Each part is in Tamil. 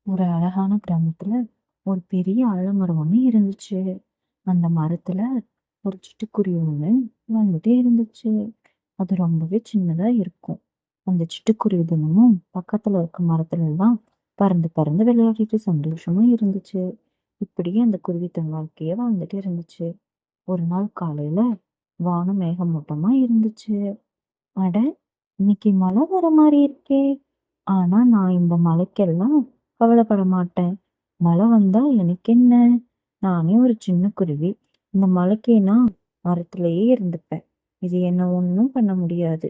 ஒரு அழகான கிராமத்துல ஒரு பெரிய ஆலமரம் ஒண்ணு இருந்துச்சு. அந்த மரத்துல ஒரு சிட்டுக்குருவி ஒண்ணு வந்துட்டே இருந்துச்சு. அது ரொம்பவே சின்னதா இருக்கும். அந்த சிட்டுக்குருவி தினமும் பக்கத்துல இருக்க மரத்துல எல்லாம் பறந்து பறந்து விளையாடிட்டு சந்தோஷமா இருந்துச்சு. இப்படியே அந்த குருவி தன் வாழ்க்கைய வாழ்ந்துட்டு இருந்துச்சு. ஒரு நாள் காலையில வானம் மேகமூட்டமா இருந்துச்சு. அட! இன்னைக்கு மழை வர மாரி இருக்கே! ஆனா நான் இந்த மழைக்கெல்லாம் கவலைப்பட மாட்டேன். மழை வந்தா எனக்கென்ன? நானே ஒரு சின்ன குருவி. இந்த மழைக்கு நான் மரத்திலேயே இருந்துப்பேன். இது என்ன ஒண்ணும் பண்ண முடியாது.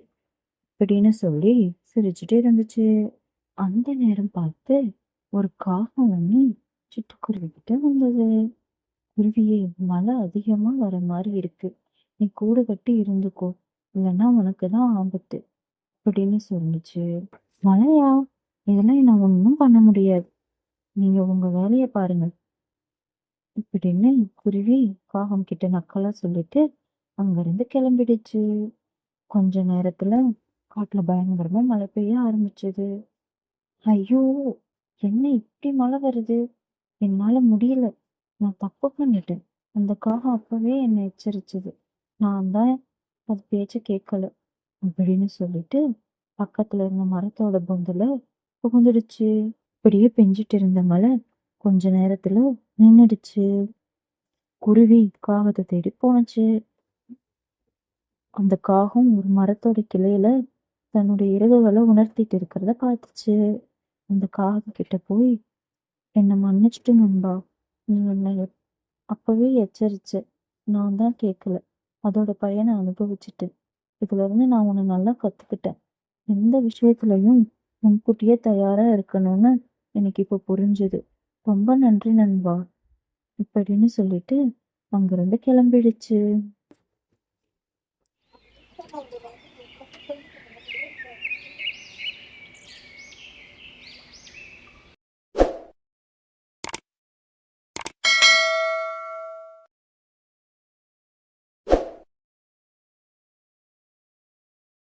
இப்படின்னு சொல்லி சிரிச்சுட்டே இருந்துச்சு. அந்த நேரம் பார்த்து ஒரு காகம் ஒண்ணு சிட்டுக்குருவி கிட்ட வந்தது. குருவியே, மழை அதிகமா வர மாரி இருக்கு. நீ கூடு கட்டி இருந்துக்கோ. இல்லன்னா உனக்கு தான் ஆபத்து. அப்படின்னு சொல்லுச்சு. மழையா? இதெல்லாம் நான் ஒண்ணும் பண்ண முடியாது. நீங்க உங்க வேலைய பாருங்க. இப்படின்னு குருவி காகம் கிட்ட நக்கலா சொல்லிட்டு அங்கிருந்து கிளம்பிடுச்சு. கொஞ்ச நேரத்துல காட்டுல பயங்கரமா மழை பெய்ய ஆரம்பிச்சது. ஐயோ! என்ன இப்படி மழை வருது? என்னால முடியல. நான் தப்பு பண்ணிட்டேன். அந்த காகம் அப்பவே என்னை எச்சரிச்சது. நான் தான் அது பேச்ச கேட்கல. அப்படின்னு சொல்லிட்டு பக்கத்துல இருந்த மரத்தோட பொந்துல புகுந்துடுச்சு. இப்படியே பெஞ்சிட்டு இருந்த மழை கொஞ்ச நேரத்துல நின்னுடுச்சு. குருவி காகத்தை தேடி போனுச்சு. அந்த காகம் ஒரு மரத்தோட கிளையில தன்னுடைய இறகுகளை உணர்த்திட்டு இருக்கிறத பார்த்துச்சு. அந்த காகம் கிட்ட போய், என்னை மன்னிச்சிட்டு நண்பா. நீ என்னை அப்பவே எச்சரிச்ச. நான் தான் கேட்கல. அதோட பயனை அனுபவிச்சுட்டேன். இதுல இருந்து நான் உன்னை நல்லா கத்துக்கிட்டேன். எந்த விஷயத்துலயும் முன்கூட்டியே தயாரா இருக்கணும்னு எனக்கு இப்ப புரிஞ்சுது. ரொம்ப நன்றி நண்பா. இப்படின்னு சொல்லிட்டு அங்கிருந்து கிளம்பிடுச்சு.